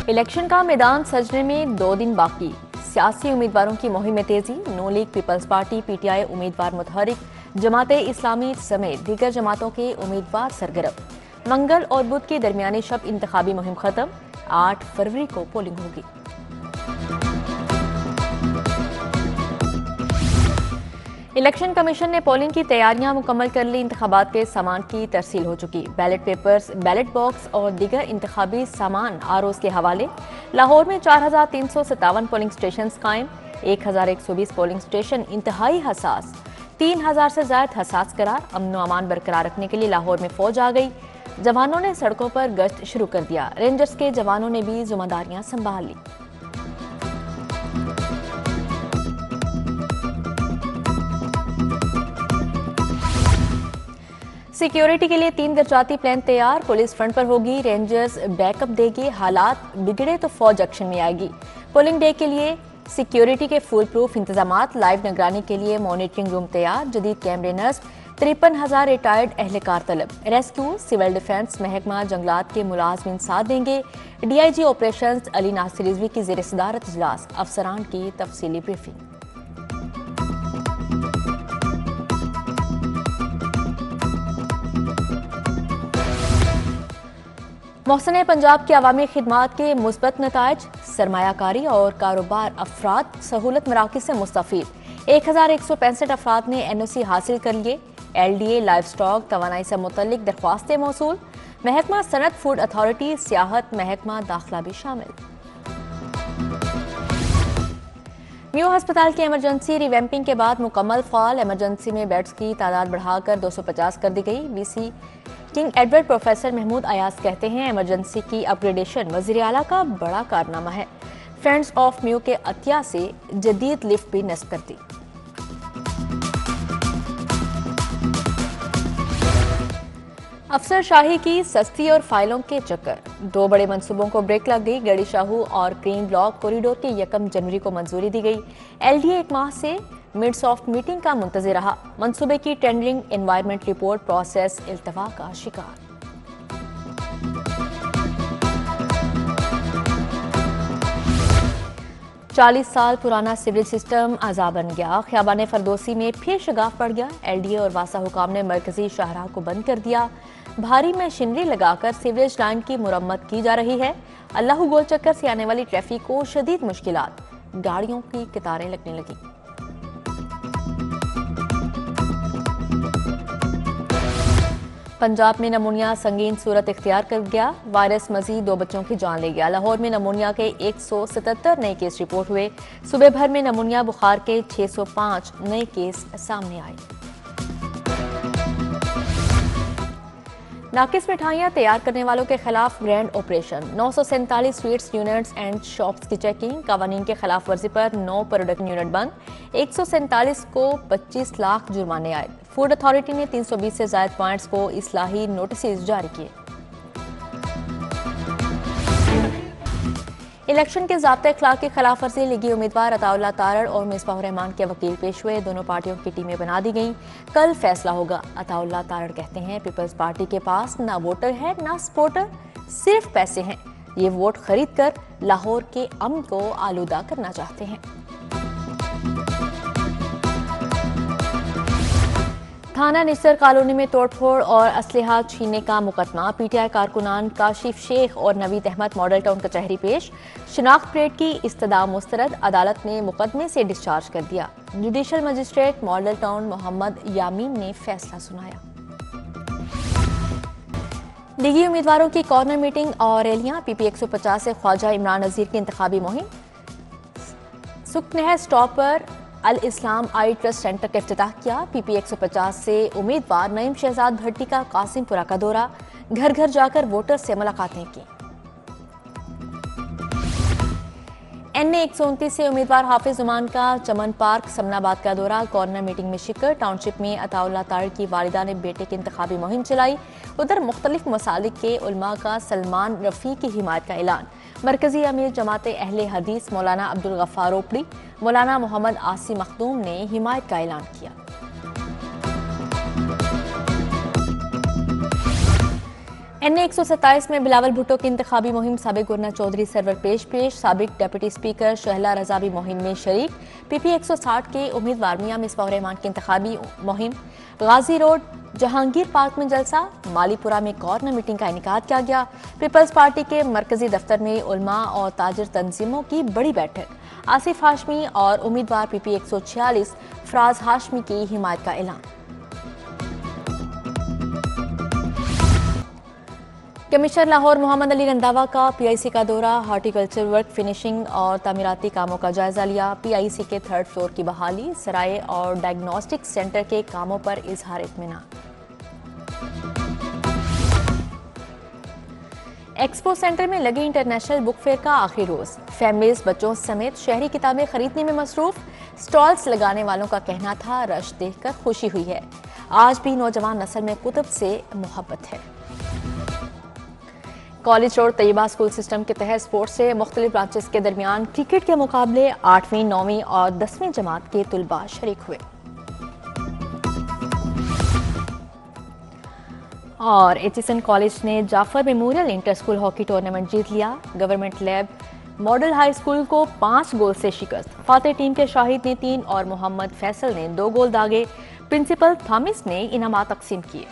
Election का मैदान सजने में 2 दिन बाकी। सियासी उम्मीदवारों की मुहिम में तेजी। नून लीग, पीपल्स पार्टी, पीटीआई उम्मीदवार मुतहरिक, जमाते इस्लामी समेत दीगर जमातों के उम्मीदवार सरगर्म। मंगल और बुध की दरमियानी शब इंतखाबी मुहिम खत्म। 8 फरवरी को पोलिंग होगी। इलेक्शन कमीशन ने पोलिंग की तैयारियां मुकम्मल कर ली। इंतखाबात के सामान की तरसील हो चुकी। बैलेट पेपर्स, बैलेट बॉक्स और दीगर इंतखाबी सामान आरओज़ के हवाले। लाहौर में 4357 पोलिंग स्टेशन कायम। 1120 पोलिंग स्टेशन इंतहाई हसास। 3000 से ज्यादा हसास करार। अमन व अमान बरकरार रखने के लिए लाहौर में फौज आ गई। जवानों ने सड़कों पर गश्त शुरू कर दिया। रेंजर्स के जवानों ने भी जिम्मेदारियां संभाल ली। सिक्योरिटी के लिए 3 दर्जाती प्लान तैयार। पुलिस फ्रंट पर होगी, रेंजर्स बैकअप देगी। हालात बिगड़े तो फौज एक्शन में आएगी। पोलिंग डे के लिए सिक्योरिटी के फुल प्रूफ इंतजामात। लाइव निगरानी के लिए मॉनिटरिंग रूम तैयार। जदीद कैमरे नस्ब। 53,000 रिटायर्ड एहलकार तलब। रेस्क्यू, सिविल डिफेंस, महकमा जंगलात के मुलाजमीन साथ देंगे। डीआईजी ऑपरेशंस अली नासिर रिजवी की ज़ेर सदारत इजलास। अफसरान की तफसीली ब्रीफिंग। मौसम पंजाब की अवामी खिदमात के मुस्बत नताइज। सरमायाकारी और कारोबार अफराद सहूलत मराकज से मुस्तफीद। 1165 अफराद ने NOC हासिल कर लिए। LDA, लाइव स्टॉक, तवानाई से मुतल्लिक दरख्वास्तें मौसूल। महकमा सनत, फूड अथॉरिटी, सियाहत, महकमा दाखिला भी शामिल। म्यू अस्पताल की इमरजेंसी रिवैम्पिंग के बाद मुकम्मल फाल। इमरजेंसी में बेड्स की तादाद बढ़ाकर 250 कर दी गई। VC king Edward professor Mahmood Ayaz कहते हैं, इमरजेंसी की अपग्रेडेशन वज़ीर आला का बड़ा कारनामा है। फ्रेंड्स ऑफ म्यू के अतिया से जदीद लिफ्ट भी नस्ब कर दी। अफसर शाही की सस्ती और फाइलों के चक्कर। 2 बड़े मंसूबों को ब्रेक लग गई। गढ़ी शाहू और क्रीम ब्लॉक कॉरिडोर की 1 जनवरी को मंजूरी दी गई। LDA 1 माह से मिड सॉफ्ट मीटिंग का मुंतज़िर रहा। मंसूबे की टेंडरिंग एनवायरमेंट रिपोर्ट प्रोसेस इल्तवा का शिकार। चालीस साल पुराना सिविल सिस्टम आज़ा बन गया। ख़ियाबान फरदोसी में फिर शगाफ पड़ गया। LDA और वासा हुकाम ने मरकजी शाहराह को बंद कर दिया। भारी मशीनरी लगाकर सीवरेज लाइन की मुरम्मत की जा रही है। अल्लाह गोल चक्कर से आने वाली ट्रैफिक को शदीद मुश्किलात। गाड़ियों की कतारें लगने लगी। पंजाब में नमूनिया संगीन सूरत इख्तियार कर गया। वायरस मजीद 2 बच्चों की जान ले गया। लाहौर में नमूनिया के 177 नए केस रिपोर्ट हुए। सुबह भर में नमूनिया बुखार के 605 नए केस सामने आए। नाकिस मिठाइयां तैयार करने वालों के खिलाफ grand operation. 947 sweets units and shops की चेकिंग। कवानीन के खिलाफ वर्जी पर 9 प्रोडक्शन यूनिट बंद। 147 को 25 लाख जुर्माने आए। फूड अथॉरिटी ने 320 से ज्यादा पॉइंट्स को इस्लाही नोटिस जारी किए। इलेक्शन के ज़ाब्ते अखलाक की खिलाफ वर्जी लीगी उम्मीदवार अताउल्लाह तारड़ और मिसबाहुर रहमान के वकील पेश हुए। दोनों पार्टियों की टीमें बना दी गईं। कल फैसला होगा। अताउल्लाह तारड़ कहते हैं, पीपल्स पार्टी के पास ना वोटर है ना सपोर्टर, सिर्फ पैसे हैं। ये वोट खरीद कर लाहौर के अमन को आलूदा करना चाहते हैं। थाना निस्तर कॉलोनी में तोड़फोड़ और असलहा छीनने का मुकदमा। PTI कारकुनान काशिफ शेख और नवीद अहमद मॉडल टाउन कचहरी पेश। शिनाख्त परेड की इस्तदा मुस्तरद। अदालत ने मुकदमे से डिस्चार्ज कर दिया। Judicial magistrate model town Mohammad Yamin ने फैसला सुनाया। लीगी उम्मीदवारों की कॉर्नर मीटिंग और रैलियां। PP 150 से ख्वाजा इमरान नजीर की इंतखाबी मुहिम। सुकनह स्टॉप पर अल इस्लाम आई ट्रस्ट सेंटर का इफ्तिताह किया। PP 150 से उम्मीदवार नईम शहजाद भट्टी का कासिमपुरा का दौरा। घर घर जाकर वोटर से मुलाकातें की। NA 129 से उम्मीदवार हाफिज उमान का चमन पार्क समनाबाद का दौरा। कॉर्नर मीटिंग में शिरकत। टाउनशिप में अताउल्लाह तारड़ की वालिदा ने बेटे की इंतखाबी मुहिम चलाई। उधर मुख्तलिफ मसालिक के उलमा का सलमान रफ़ी की हिमायत का ऐलान। मरकजी अमीर जमात अहले हदीस मौलाना अब्दुल गफ्फार ओपड़ी, मौलाना मोहम्मद आसिम मखदूम ने हिमायत का ऐलान किया। NA 127 में बिलावल भुट्टो की इंतखाबी मुहिम, साबिक गवर्नर चौधरी सरवर पेश, साबिक डिप्टी स्पीकर शहला रजा भी मुहिम में शरीक। PP 160 के उम्मीदवार मियां मिसबाह रहमान की इंतखाबी मुहिम, गाजी रोड जहांगीर पार्क में जलसा, मालीपुरा में कॉर्नर मीटिंग का इनेकाद किया गया। पीपल्स पार्टी के मरकजी दफ्तर में उलमा और ताजिर तंजीमों की बड़ी बैठक, आसिफ हाशमी और उम्मीदवार PP 146 फराज हाशमी की हिमायत का ऐलान। कमिश्नर लाहौर मोहम्मद अली रंधावा का PIC का दौरा, हॉर्टिकल्चर वर्क, फिनिशिंग और तामीराती कामों का जायजा लिया। PIC के 3rd फ्लोर की बहाली, सराय और डायग्नोस्टिक सेंटर के कामों पर इजहार इत्मीनान। एक्सपो सेंटर में लगे इंटरनेशनल बुक फेयर का आखिरी रोज, फैमिलीज बच्चों समेत शहरी किताबें खरीदने में मसरूफ। स्टॉल्स लगाने वालों का कहना था, रश देखकर खुशी हुई है। आज भी नौजवान नस्ल में कुतुब से मोहब्बत है। College road Tayyaba school system के तहत स्पोर्ट्स से मुख्तलिफ ब्रांचेस के दरमियान क्रिकेट के मुकाबले 8वीं, 9वीं और 10वीं जमात के तुलबा शरीक हुए। और एचिसन कॉलेज ने Jafar memorial inter school hockey tournament जीत लिया। Government lab model high school को 5 गोल से शिकस्त। फातेह टीम के शाहिद ने 3 और मोहम्मद फैसल ने 2 गोल दागे। प्रिंसिपल थॉमस ने इनामात तकसीम किए।